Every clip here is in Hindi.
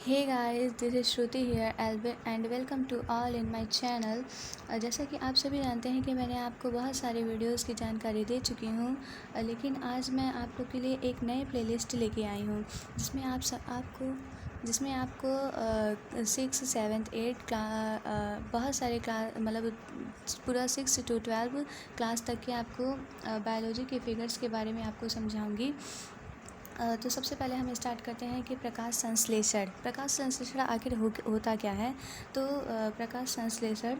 Hey guys, this is Shruti here and welcome to all in my channel. जैसा कि आप सभी जानते हैं कि मैंने आपको बहुत सारे वीडियोस की जानकारी दे चुकी हूँ, लेकिन आज मैं आप लोग के लिए एक नए प्लेलिस्ट लेके आई हूँ जिसमें आपको 6, 7, 8 बहुत सारे क्लास मतलब पूरा 6 to 12 क्लास तक के आपको बायोलॉजी के फिगर्स के बारे में आपको समझाऊँगी। तो सबसे पहले हम स्टार्ट करते हैं कि प्रकाश संश्लेषण आखिर होता क्या है। तो प्रकाश संश्लेषण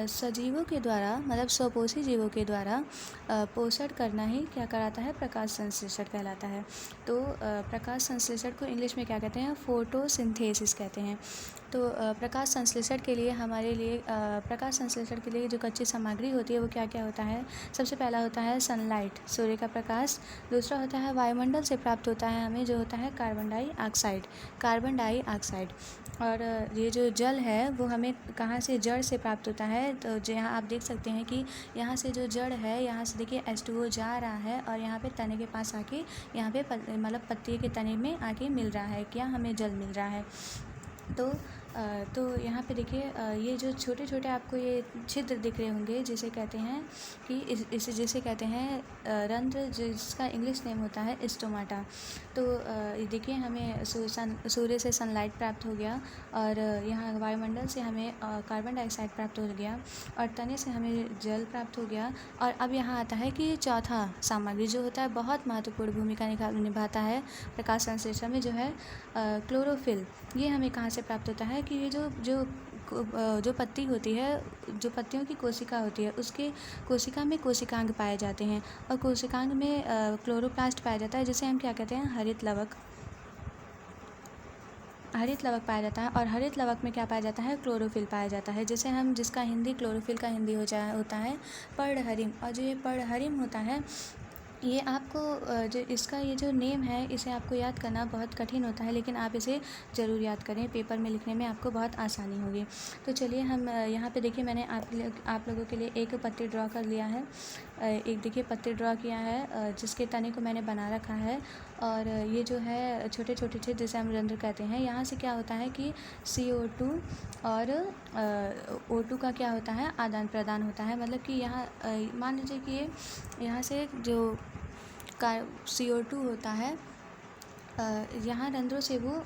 सजीवों के द्वारा मतलब स्वपोषी जीवों के द्वारा पोषण करना ही क्या कराता है, प्रकाश संश्लेषण कहलाता है। तो प्रकाश संश्लेषण को इंग्लिश में क्या कहते हैं, फोटोसिंथेसिस कहते हैं। तो प्रकाश संश्लेषण के लिए जो कच्ची सामग्री होती है वो क्या क्या होता है। सबसे पहला होता है सनलाइट, सूर्य का प्रकाश। दूसरा होता है वायुमंडल से प्राप्त होता है हमें जो होता है कार्बन डाइऑक्साइड। और ये जो जल है वो हमें कहाँ से, जड़ से प्राप्त होता है। तो जो यहाँ आप देख सकते हैं कि यहाँ से जो जड़ है, यहाँ से देखिए H2O जा रहा है और यहाँ पे तने के पास आके यहाँ पे मतलब पत्ती के तने में आके मिल रहा है, क्या हमें जल मिल रहा है। तो यहाँ पे देखिए ये जो छोटे छोटे आपको ये छिद्र दिख रहे होंगे जिसे कहते हैं कि इसे जिसे कहते हैं रंध्र, जिसका इंग्लिश नेम होता है स्टोमाटा। तो ये देखिए हमें सूर्य से सनलाइट प्राप्त हो गया, और यहाँ वायुमंडल से हमें कार्बन डाइऑक्साइड प्राप्त हो गया, और तने से हमें जल प्राप्त हो गया। और अब यहाँ आता है कि चौथा सामग्री जो होता है बहुत महत्वपूर्ण भूमिका निभाता है प्रकाश संश्लेषण में, जो है क्लोरोफिल। ये हमें कहाँ से प्राप्त होता है कि ये जो पत्ती होती है, जो पत्तियों की कोशिका होती है, उसके कोशिका में कोशिकांग पाए जाते हैं, और कोशिकांग में क्लोरोप्लास्ट पाया जाता है, जिसे हम क्या कहते हैं, हरित लवक पाया जाता है। और हरित लवक में क्या पाया जाता है, क्लोरोफिल पाया जाता है, जिसका हिंदी क्लोरोफिल का हिंदी होता है पर्णहरिम। और जो ये पर्णहरिम होता है, ये आपको जो इसका ये जो नेम है, इसे आपको याद करना बहुत कठिन होता है, लेकिन आप इसे ज़रूर याद करें, पेपर में लिखने में आपको बहुत आसानी होगी। तो चलिए हम यहाँ पे देखिए मैंने आप लोगों के लिए एक पत्ती ड्रॉ कर लिया है। एक देखिए पत्ती ड्रॉ किया है जिसके तने को मैंने बना रखा है, और ये जो है छोटे छोटे छेद जिसे हम रंध्र कहते हैं। यहाँ से क्या होता है कि CO2 और O2 का क्या होता है, आदान प्रदान होता है। मतलब कि यहाँ मान लीजिए कि ये यहाँ से जो CO2 होता है, यहाँ रंध्रों से वो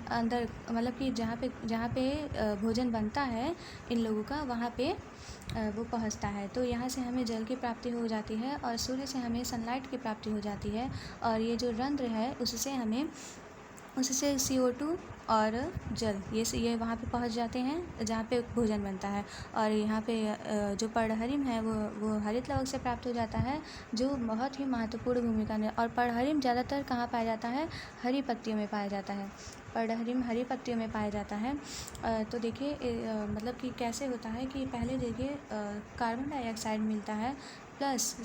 अंदर मतलब कि जहाँ पे भोजन बनता है इन लोगों का, वहाँ पे वो पहुँचता है। तो यहाँ से हमें जल की प्राप्ति हो जाती है, और सूर्य से हमें सनलाइट की प्राप्ति हो जाती है, और ये जो रंध्र है उससे CO2 और जल ये वहाँ पे पहुँच जाते हैं जहाँ पे भोजन बनता है। और यहाँ पे जो पर्णहरिम है वो हरित लवक से प्राप्त हो जाता है, जो बहुत ही महत्वपूर्ण भूमिका ने। और पर्णहरिम ज़्यादातर कहाँ पाया जाता है, हरी पत्तियों में पाया जाता है। पर्णहरिम हरी पत्तियों में पाया जाता है। तो देखिए मतलब कि कैसे होता है कि पहले देखिए कार्बन डाइऑक्साइड मिलता है प्लस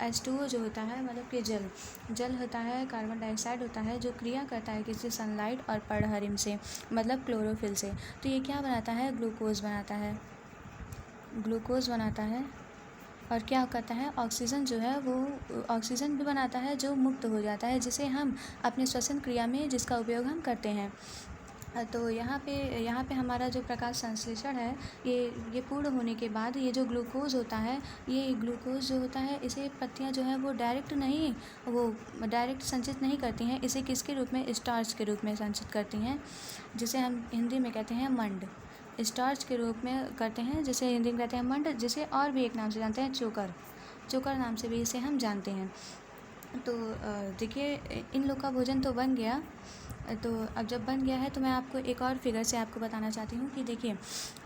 H2O जो होता है, मतलब कि जल होता है, कार्बन डाइऑक्साइड होता है, जो क्रिया करता है किसी सनलाइट और पर्णहरिम से, मतलब क्लोरोफिल से। तो ये क्या बनाता है, ग्लूकोज बनाता है। और क्या करता है, ऑक्सीजन जो है वो ऑक्सीजन भी बनाता है, जो मुक्त हो जाता है, जिसे हम अपने श्वसन क्रिया में जिसका उपयोग हम करते हैं। तो यहाँ पे हमारा जो प्रकाश संश्लेषण है, ये पूर्ण होने के बाद ये जो ग्लूकोज होता है, ये ग्लूकोज जो होता है, इसे पत्तियाँ जो है वो डायरेक्ट संचित नहीं करती हैं। इसे किसके रूप में, स्टार्च के रूप में संचित करती हैं, जिसे हम हिंदी में कहते हैं मंड। स्टार्च के रूप में करते हैं, जिसे हिंदी में कहते हैं मंड, जिसे और भी एक नाम से जानते हैं, चोकर नाम से भी इसे हम जानते हैं। तो देखिए इन लोग का भोजन तो बन गया। तो अब जब बन गया है तो मैं आपको एक और फिगर से आपको बताना चाहती हूँ कि देखिए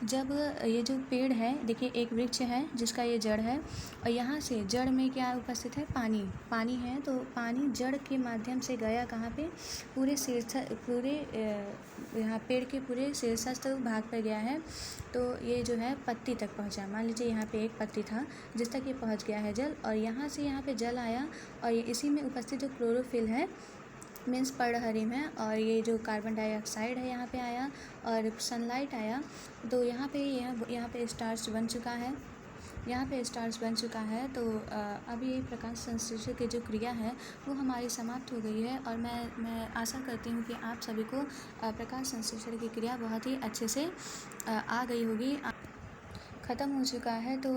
जब ये जो पेड़ है, देखिए एक वृक्ष है जिसका ये जड़ है, और यहाँ से जड़ में क्या उपस्थित है, पानी है। तो पानी जड़ के माध्यम से गया कहाँ पे, यहाँ पेड़ के पूरे शीर्षस्थ भाग पर गया है। तो ये जो है पत्ती तक पहुँचा। मान लीजिए यहाँ पे एक पत्ती था जिस तक ये पहुँच गया है जल, और यहाँ से यहाँ पे जल आया, और ये इसी में उपस्थित जो क्लोरोफिल है मीन्स पर्णहरिम है, और ये जो कार्बन डाइऑक्साइड है यहाँ पे आया, और सनलाइट आया। तो यहाँ पे स्टार्च बन चुका है। यहाँ पे स्टार्स बन चुका है। तो अभी प्रकाश संश्लेषण की जो क्रिया है वो हमारी समाप्त हो गई है और मैं आशा करती हूँ कि आप सभी को प्रकाश संश्लेषण की क्रिया बहुत ही अच्छे से आ गई होगी, ख़त्म हो चुका है। तो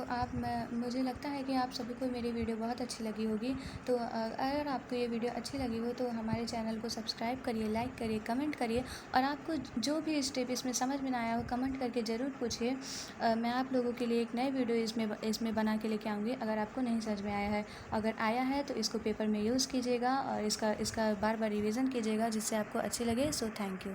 मुझे लगता है कि आप सभी को मेरी वीडियो बहुत अच्छी लगी होगी। तो अगर आपको ये वीडियो अच्छी लगी हो तो हमारे चैनल को सब्सक्राइब करिए, लाइक करिए, कमेंट करिए और आपको जो भी स्टेप इसमें समझ में ना आया हो कमेंट करके ज़रूर पूछिए। मैं आप लोगों के लिए एक नई वीडियो इसमें बना के लेके आऊँगी अगर आपको नहीं समझ में आया है। अगर आया है तो इसको पेपर में यूज़ कीजिएगा और इसका बार बार रिविज़न कीजिएगा जिससे आपको अच्छी लगे। So thank you.